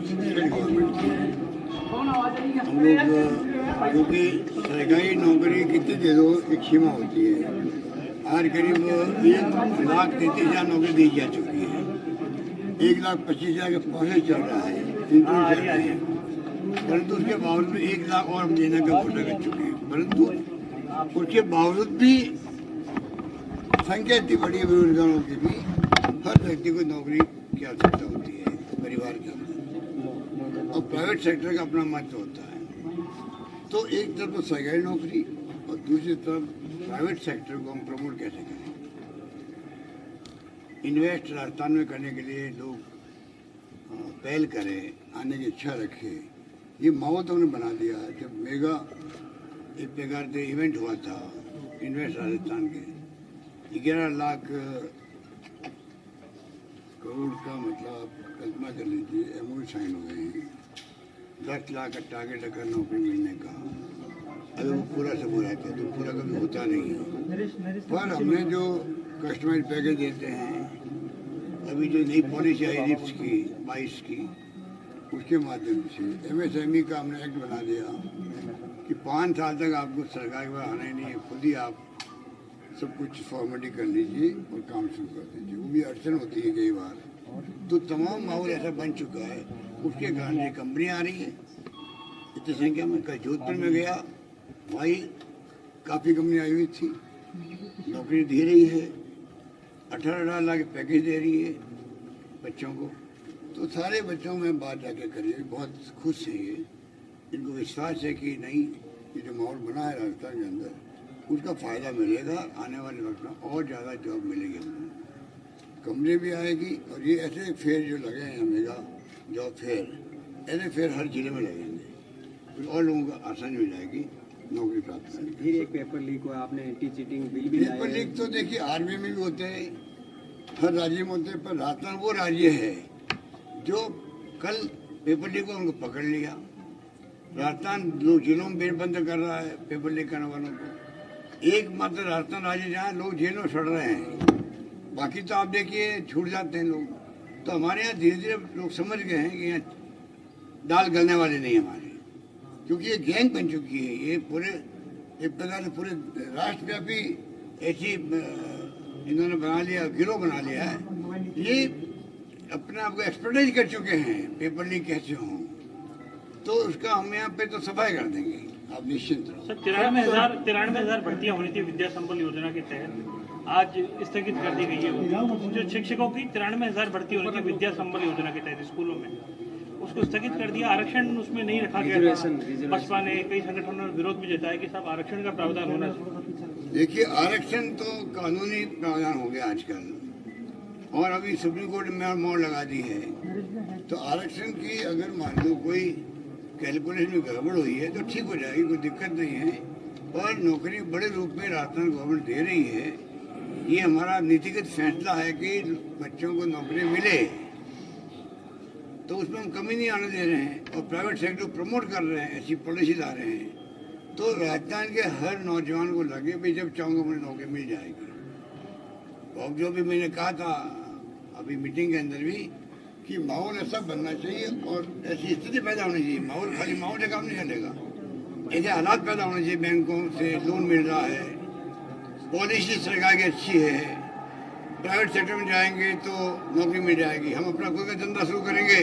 Government की है। हम लोग क्योंकि सरकारी नौकरी कितनी दे दो एक सीमा होती है। आज करीब 1,33,000 नौकरी दी जा चुकी है। 1,25,000 के प्रोसेस चल रहा है, इंटरव्यू चल रहे हैं, परंतु उसके बावजूद 1 लाख और हम देने का घोषणा कर चुके हैं। परंतु उसके बावजूद भी संख्या इतनी बड़ी है बेरोजगारों की भी, हर व्यक्ति को नौकरी की आवश्यकता होती है परिवार के अंदर, और प्राइवेट सेक्टर का अपना महत्व होता है। तो एक तरफ तो सरकारी नौकरी और दूसरी तरफ प्राइवेट सेक्टर को हम प्रमोट कैसे करें। इन्वेस्ट राजस्थान में करने के लिए लोग पहल करें, आने की इच्छा रखें, ये माहौल तो उन्होंने बना दिया। जब मेगा एक प्रकार से इवेंट हुआ था इन्वेस्ट राजस्थान के, 11 लाख करोड़ का मतलब आप कल्पना कर लीजिए, एमओयू साइन हो गए हैं। 10 लाख का टारगेट अगर नौकरी मिलने का, अगर वो पूरा सब हो जाता है तो पूरा कभी होता नहीं है। पर हमने जो कस्टमाइज पैकेज देते हैं, अभी जो नई पॉलिसी आई रिप्स की 22 की, उसके माध्यम से एमएसएमई का हमने एक्ट बना दिया कि 5 साल तक आपको सरकार के पास आना ही नहीं है, खुद ही आप सब कुछ फॉर्मेलिटी कर लीजिए और काम शुरू कर दीजिए। वो भी अड़चन होती है कई बार, तो तमाम माहौल ऐसा बन चुका है। उसके कारण ये कंपनियाँ आ रही है इतनी संख्या में। कल जोधपुर में गया, वही काफ़ी कंपनी आई हुई थी, नौकरी दे रही है, 18 लाख पैकेज दे रही है बच्चों को। तो सारे बच्चों में बात जाके करिए, बहुत खुश हैं ये, इनको विश्वास है कि नहीं, ये जो माहौल बना है राजस्थान के अंदर, उसका फ़ायदा मिलेगा। आने वाले वक्त में और ज़्यादा जॉब मिलेगी, कंपनी भी आएगी। और ये ऐसे फेयर जो लगे हैं मेगा जॉब फेयर, ऐसे फेयर हर जिले में लगेंगे, फिर और लोगों को आसानी हो जाएगी नौकरी प्राप्त करने। फिर एक पेपर लीक हुआ, आपने एंटी चीटिंग बिल भी लाया। पेपर लीक तो देखिए आर्मी में भी होते हैं, हर राज्य में होते हैं, पर राजस्थान वो राज्य है जो कल पेपर लीक को उनको पकड़ लिया। राजस्थान लोग जिलों में बेल बंद कर रहा है पेपर लीक करने वालों को। एकमात्र राजस्थान राज्य जहाँ लोग जेल में सड़ रहे हैं, बाकी तो आप देखिए छूट जाते हैं लोग। तो हमारे यहाँ धीरे धीरे लोग समझ गए हैं कि यहाँ दाल गलने वाले नहीं हमारे, क्योंकि ये गैंग बन चुकी है। ये पूरे एक प्रकार से पूरे राष्ट्रव्यापी ऐसी इन्होंने बना लिया, गिरोह बना लिया है। ये अपने आप को एक्सपर्टाइज कर चुके हैं पेपर लीक कैसे हों, तो उसका हम यहाँ पे तो सफाई कर देंगे, आप निश्चिंत रहो। सर 93,000 भर्तियां होनी थी विद्या संबल योजना के तहत, आज स्थगित कर दी गई है। जो शिक्षकों की 93,000 भर्ती होनी थी विद्या संबल योजना के तहत स्कूलों में, उसको स्थगित कर दिया। आरक्षण उसमें नहीं रखा गया था। बसपा ने, कई संगठनों ने विरोध भी जताया कि साहब आरक्षण का प्रावधान होना चाहिए। देखिए आरक्षण तो कानूनी प्रावधान हो गया आजकल, और अभी सुप्रीम कोर्ट में मोहर लगा दी है। तो आरक्षण की अगर मान लो कोई कैलकुलेशन में गड़बड़ हुई है तो ठीक हो जाएगी, कोई दिक्कत नहीं है। पर नौकरी बड़े रूप में राजस्थान गवर्नमेंट दे रही है। ये हमारा नीतिगत फैसला है कि बच्चों को नौकरी मिले, तो उसमें हम कमी नहीं आने दे रहे हैं और प्राइवेट सेक्टर को प्रमोट कर रहे हैं, ऐसी पॉलिसी ला रहे हैं। तो राजस्थान के हर नौजवान को लगे भाई जब चाहूँगा मुझे नौकरी मिल जाएगी। और जो भी मैंने कहा था अभी मीटिंग के अंदर भी कि माहौल ऐसा बनना चाहिए और ऐसी स्थिति पैदा होनी चाहिए। माहौल खाली माहौल से काम नहीं चलेगा, ऐसे हालात पैदा होने चाहिए। बैंकों से लोन मिल रहा है, पॉलिसी सरकार की अच्छी है, प्राइवेट सेक्टर में जाएंगे तो नौकरी मिल जाएगी। हम अपना कोई का धंधा शुरू करेंगे,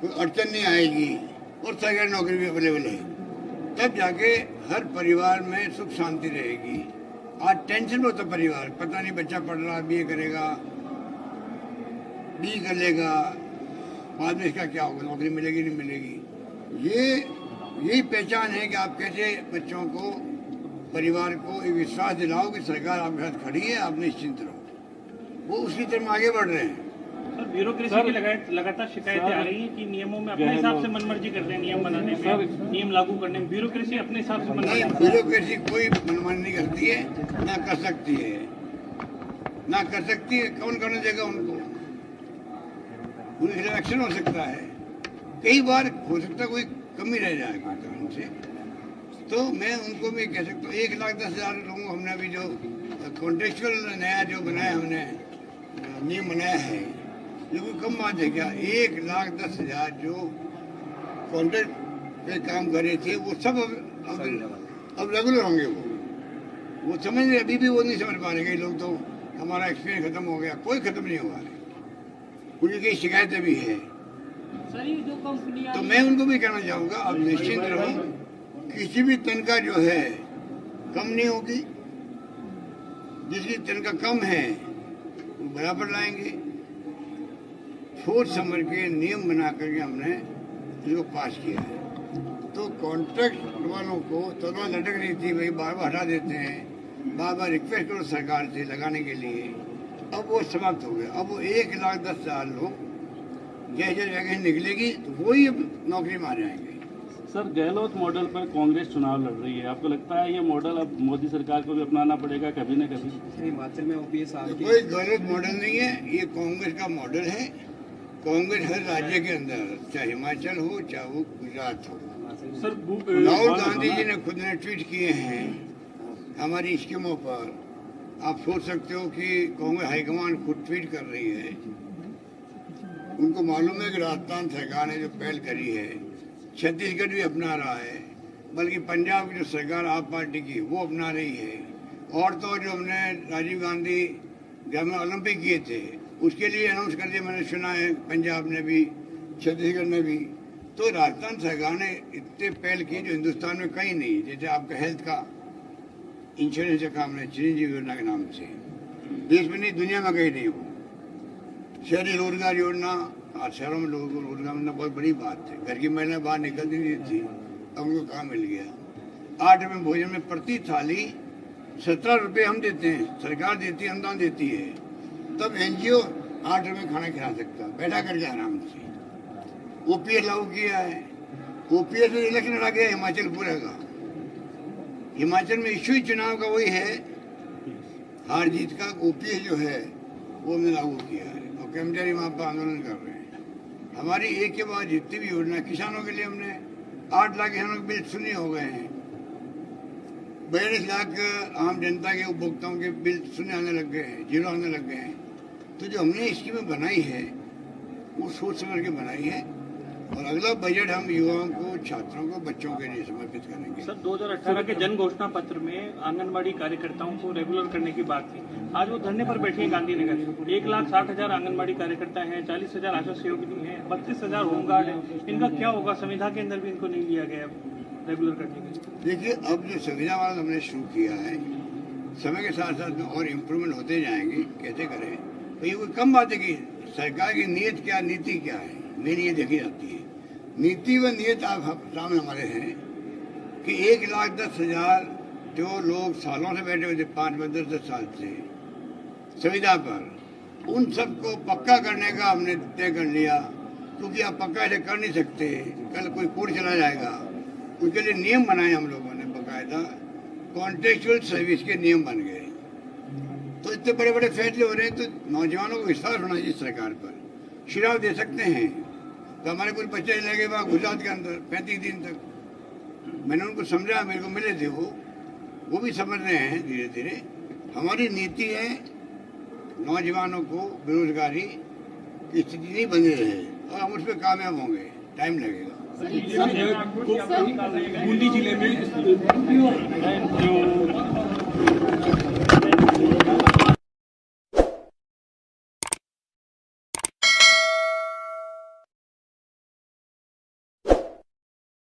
कोई अड़चन नहीं आएगी और सरकारी नौकरी भी अवेलेबल है, तब जाके हर परिवार में सुख शांति रहेगी। आज टेंशन में होता परिवार, पता नहीं बच्चा पढ़ रहा, बीए करेगा, बी कर लेगा, बाद में इसका क्या होगा, नौकरी मिलेगी नहीं मिलेगी। यही पहचान है कि आप कैसे बच्चों को, परिवार को एक विश्वास दिलाओ कि सरकार आपके साथ खड़ी है, आप निश्चिंत रहो। वो उसी तरह आगे बढ़ रहे हैं। सर ब्यूरोक्रेसी की लगातार शिकायतें आ रही हैं कि नियमों में अपने हिसाब से मनमर्जी करते हैं, नियम बनाने में, नियम लागू करने में ब्यूरोक्रेसी अपने हिसाब से नहीं, ब्यूरोक्रेसी कोई मनमानी नहीं करती है, ना कर सकती है, ना कर सकती है। कौन करने देगा उनको? उनके एक्शन हो सकता है, कई बार हो सकता है कोई कमी रह जाएगी उनसे। तो मैं उनको भी कह सकता हूँ 1,10,000 लोगों को हमने अभी जो कॉन्टेक्चुअल नया जो बनाया, हमने नियम बनाया है ये कोई कम बात है क्या? 1,10,000 जो कॉन्ट्रैक्ट पे काम कर रहे थे वो सब अब रेगुलर होंगे। वो समझ रहे, अभी भी वो नहीं समझ पा रहे। कई लोग तो हमारा एक्सपीरियंस खत्म हो गया, कोई खत्म नहीं हुआ है, उनकी कई शिकायतें भी है। तो मैं उनको भी कहना चाहूँगा, आप निश्चिंत रहो, किसी भी तनख्वाह जो है कम नहीं होगी। जिसकी तनख्वाह कम है वो बराबर लाएंगे। सोच समझ के नियम बना करके हमने इसको पास किया है। तो कॉन्ट्रैक्ट वालों को तलवार लटक रही थी, भाई बार बार हटा देते हैं, बार बार रिक्वेस्ट करो सरकार से लगाने के लिए, अब वो समाप्त हो गया। अब वो 1,10,000 लोग जैसे जगह निकलेगी तो वही अब नौकरी मार जाएंगे। सर, गहलोत मॉडल पर कांग्रेस चुनाव लड़ रही है, आपको लगता है ये मॉडल अब मोदी सरकार को भी अपनाना पड़ेगा कभी न कभी? हिमाचल में ओपीएस कोई गलत मॉडल नहीं है, ये कांग्रेस का मॉडल है। कांग्रेस हर राज्य के अंदर, चाहे हिमाचल हो चाहे वो गुजरात हो। सर, राहुल गांधी जी ने खुद ने ट्वीट किए हैं हमारी स्कीमों पर। आप सोच सकते हो कि कांग्रेस हाईकमान खुद ट्वीट कर रही है। उनको मालूम है कि राजस्थान सरकार ने जो पहल करी है, छत्तीसगढ़ भी अपना रहा है, बल्कि पंजाब की जो सरकार आप पार्टी की वो अपना रही है। और तो जो हमने राजीव गांधी जब में ओलंपिक किए थे उसके लिए अनाउंस कर दिया, मैंने सुना है पंजाब ने भी, छत्तीसगढ़ ने भी। तो राजस्थान सरकार ने इतने पहल की जो हिंदुस्तान में कहीं नहीं। जैसे आपका हेल्थ का इंश्योरेंस का काम है चिरंजीवी योजना के नाम से, देश में नहीं दुनिया में कहीं नहीं हो। शहरी रोजगार योजना, आज शहरों में लोगों को रोजगार मिलना बहुत बड़ी बात है। घर की महिला बाहर निकलती नहीं थी, अब उनको काम मिल गया। 8 रुपये भोजन में प्रति थाली 17 रुपये हम देते हैं, सरकार देती है, अनुदान देती है। तब एनजीओ 8 रुपये खाना खिला सकता, बैठा करके आराम से। ओपीएस लागू किया है, ओपीएस में इलेक्शन लड़ा गया हिमाचल पूरा का। हिमाचल में इशू ही चुनाव का वही है, हार जीत का। ओपीएस जो है वो हमने लागू किया है और कर्मचारी वहाँ पर आंदोलन कर रहे हैं। हमारी एक के बाद जितनी भी योजना, किसानों के लिए हमने 8 लाख किसानों के बिल शून्य हो गए हैं। 42 लाख आम जनता के उपभोक्ताओं के बिल शून्य आने लग गए हैं, जीरो आने लग गए हैं। तो जो हमने स्कीमें बनाई है वो सोच समझ के बनाई है और अगला बजट हम युवाओं को, छात्रों को, बच्चों के लिए समर्पित करेंगे। सर, 2018 के जन घोषणा पत्र में आंगनबाड़ी कार्यकर्ताओं को रेगुलर करने की बात थी। आज वो धरने पर बैठे हैं गांधीनगर। 1,60,000 आंगनबाड़ी कार्यकर्ता हैं, 40,000 आशा सहयोगी हैं, 32,000 होमगार्ड हैं। इनका क्या होगा? संविधा के अंदर भी इनको नहीं लिया गया रेगुलर करने के लिए। देखिए, अब जो संविधा वाला हमने शुरू किया है, समय के साथ साथ में और इम्प्रूवमेंट होते जाएंगे। कैसे करें? तो ये कोई कम बात है कि सरकार की नीयत क्या, नीति क्या है, मेरी ये देखी जाती है। नीति व नीयत आप सामने हमारे हैं कि 1,10,000 जो लोग सालों से बैठे हुए थे, 5-10 साल से संविदा पर, उन सबको पक्का करने का हमने तय कर लिया। क्योंकि आप पक्का ऐसे कर नहीं सकते, कल कोई कोर्ट चला जाएगा। उसके लिए नियम बनाए हम लोगों ने, बाकायदा कॉन्ट्रेक्चुअल सर्विस के नियम बन गए। तो इतने बड़े बड़े फैसले हो रहे हैं, तो नौजवानों को विश्वास होना चाहिए सरकार पर। शिराव दे सकते हैं। तो हमारे कुछ बच्चे लगे वहाँ गुजरात के अंदर 35 दिन तक। मैंने उनको समझा, मेरे को मिले थे वो भी समझ रहे हैं धीरे धीरे। हमारी नीति है नौजवानों को बेरोजगारी की स्थिति नहीं बनी रहे और हम उस पर कामयाब होंगे। टाइम लगेगा। बूंदी जिले में